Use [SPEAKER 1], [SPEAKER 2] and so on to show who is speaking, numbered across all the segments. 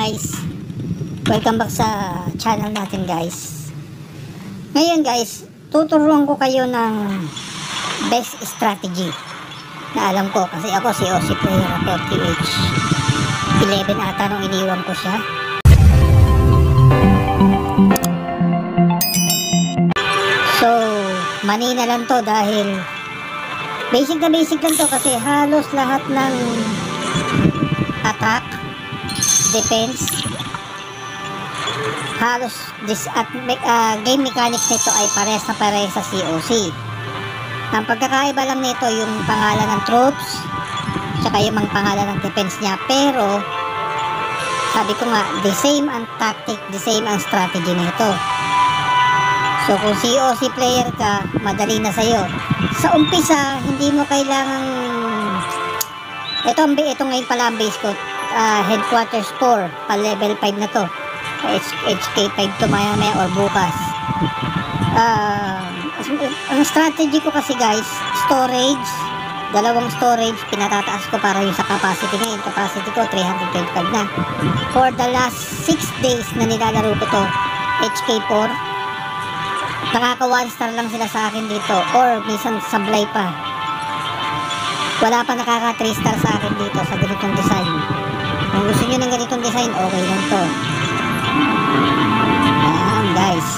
[SPEAKER 1] guys, welcome back sa channel natin guys. Ngayon guys, tuturuan ko kayo ng best strategy na alam ko kasi ako si OC player ako, TH11 ata nung iniwan ko siya. So mani na lang to dahil basic na basic lang to kasi halos lahat ng attack, defense, halos game mechanics nito ay pares na pares sa COC. Ang pagkakaiba lang nito yung pangalan ng troops tsaka yung mga pangalan ng defense niya, pero sabi ko nga, the same ang tactic, the same ang strategy nito. So kung COC player ka, madali na sa'yo. Sa umpisa, hindi mo kailangang ito ngayon pala ang base ko, headquarters 4 pa level 5 na to, HK5 to maya or bukas. Ang strategy ko kasi guys, storage, dalawang storage pinatataas ko para yung sa capacity. Ngayon capacity ko 325 na. For the last 6 days na nilalaro ko to, HK4, nakaka 1 star lang sila sa akin dito, or minsan sablay pa. Wala pa nakaka 3 star sa akin dito sa ganitong design. Kung gusto nyo ng ganitong design, okay lang to. Ayan guys,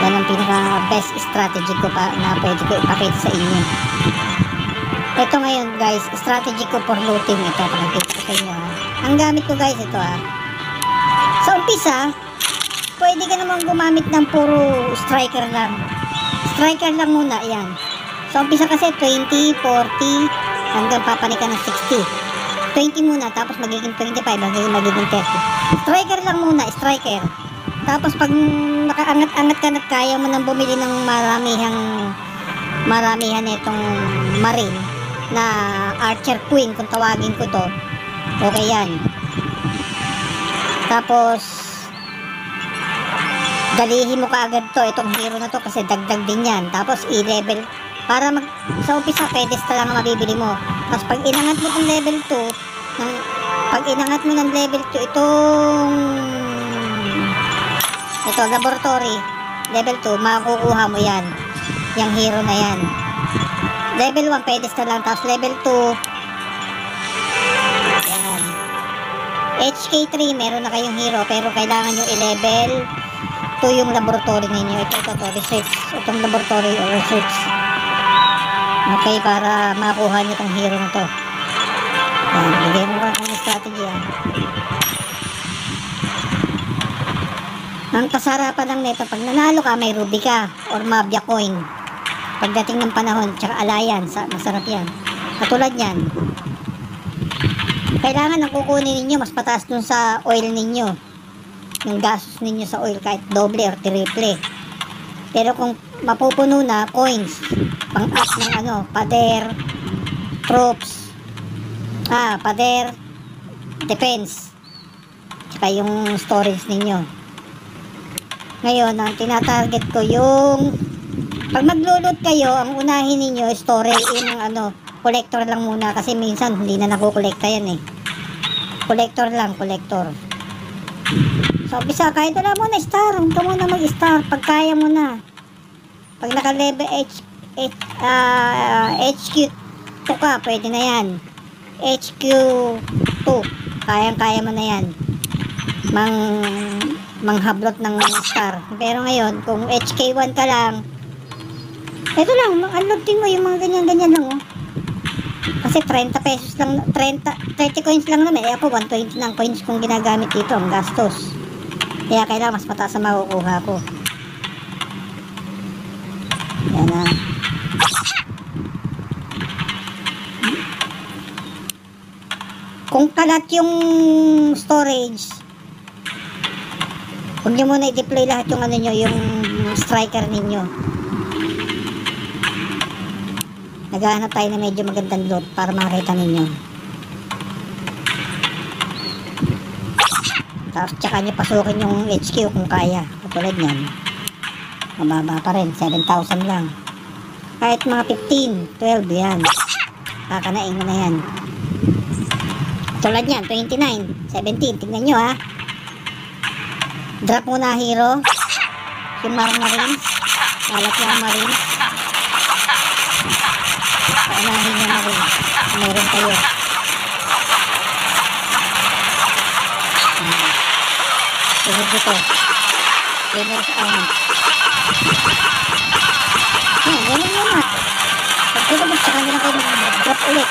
[SPEAKER 1] yan ang pinaka best strategy ko pa na pwede ko ipakita sa inyo. Ito ngayon guys, strategy ko for looting. Ito, pakikita ko sa inyo. Ang gamit ko guys, ito sa umpisa, pwede ka naman gumamit ng puro striker lang. Striker lang muna, yan. So, umpisa kasi 20, 40, hanggang papanik ka ng 60. 20 muna, tapos magiging 25, hanggang magiging 30. Striker lang muna, striker. Tapos, pag nakaangat-angat ka na kaya mo nang bumili ng maramihan itong marine na Archer Queen, kung tawagin ko to, okay yan. Tapos, dalihin mo kaagad to, itong hero na to, kasi dagdag din yan. Tapos, i-level para sa umpisa, pedestal lang ang mabibili mo. Tapos pag inangat mo ng level 2, ito laboratory level 2, makukuha mo yan, yung hero na yan. Level 1 pedestal lang, tapos level 2 yan. HK3 meron na kayong hero, pero kailangan nyo i-level 2 yung laboratory ninyo. Ito research, itong laboratory o research. Okay, para makuha nyo itong hero na to. Yan, bigay mo ka ng strategy yan. Ang kasarapan lang nito, pag nanalo ka, may ruby ka or mabia coin. Pagdating ng panahon, tsaka alliance, masarap yan. Katulad yan, kailangan ang kukunin ninyo mas pataas dun sa oil ninyo, yung gastos ninyo sa oil, kahit doble or triple. Pero kung mapupuno na, coins, pang up ng pader, troops, pader, defense, tsaka yung storage ninyo. Ngayon, ang tinatarget ko yung pag maglulot kayo, ang unahin ninyo storage, yung collector lang muna, kasi minsan hindi na nakukolekta yan collector lang, collector. So, umpisa, kahit wala mo na star, huwag ka muna mag-star pag kaya mo na. Pag naka-level HQ2 ka, pwede na yan. HQ2, kayang-kaya mo na yan. Manghablot ng star. Pero ngayon, kung HK1 ka lang, ito lang, mag-unloadin mo yung mga ganyan-ganyan lang, Kasi 30 pesos lang, 30 coins lang naman. Ako 120 ng coins kung ginagamit dito, ang gastos. Kaya kailangan mas mataas na makukuha ko. Yan na. Kung kalat yung storage, huwag nyo muna i-deploy lahat yung yung striker ninyo. Naghahanap tayo na medyo magandang loot para makita ninyo. Tapos tsaka nyo pasukin yung HQ kung kaya. Katulad yan, mababa pa rin, 7,000 lang. Kahit mga 15, 12 yan, kakanain mo na yan. Tulad yan, 29, 17. Tingnan nyo ha. Drop muna hero. Yung Marines. Kalat yung Marines. Paunahin nyo Marines. Meron kayo. Sunod dito. Winners out. Yan, ganun yun ha. Pag pinabot sa kanila kayo mag-drop ulit.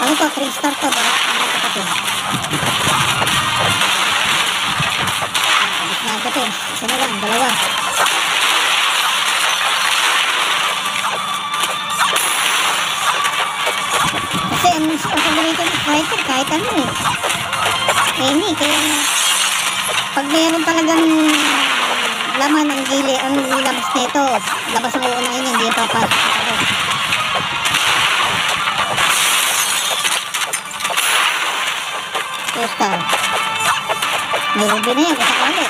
[SPEAKER 1] Ano to? 3 star to. Ano to to? Nagatin. Isa na lang. Dalawa. Kasi ang paborito ng striker kahit ano eh. Any. Kaya pag meron talagang laman ng gili, ang labas nito, labas ang uunahin hindi yung papasok. Star. May ruby na yan, kasakalit.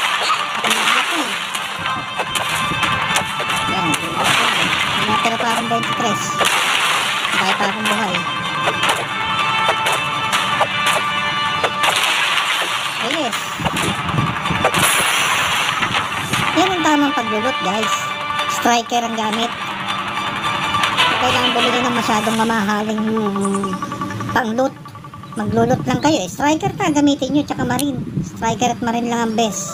[SPEAKER 1] Yan. Natira pa akong 23. Kaya pa akong buhay. Yes. Yan ang tamang paglulot guys. Striker ang gamit. Kailangan bumili ng masyadong mamahaling pang-loot. Maglulot lang kayo eh. Striker ta, gamitin nyo, tsaka Marine. Striker at Marine lang ang best.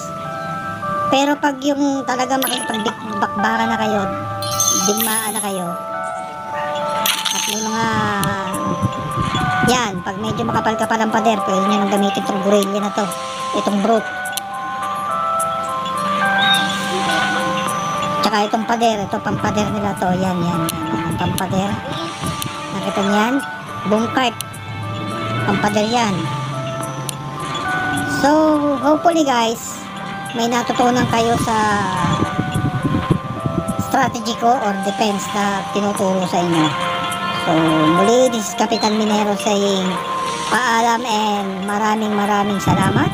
[SPEAKER 1] Pero pag yung talaga makipagbakbaka na kayo, digmaan na kayo, at may mga yan, pag medyo makapal-kapal ang pader, pwede nyo nang gamitin itong gorilla na to, itong brute. Tsaka itong pader, ito pampader nila to, yan, ang pampader. Nakita nyo yan? Boom cart. Pampader yan. So, hopefully guys, may natutunan kayo sa strategy ko or defense na tinuturo sa inyo. So, muli, this is Kapitan Minero saying paalam and maraming salamat.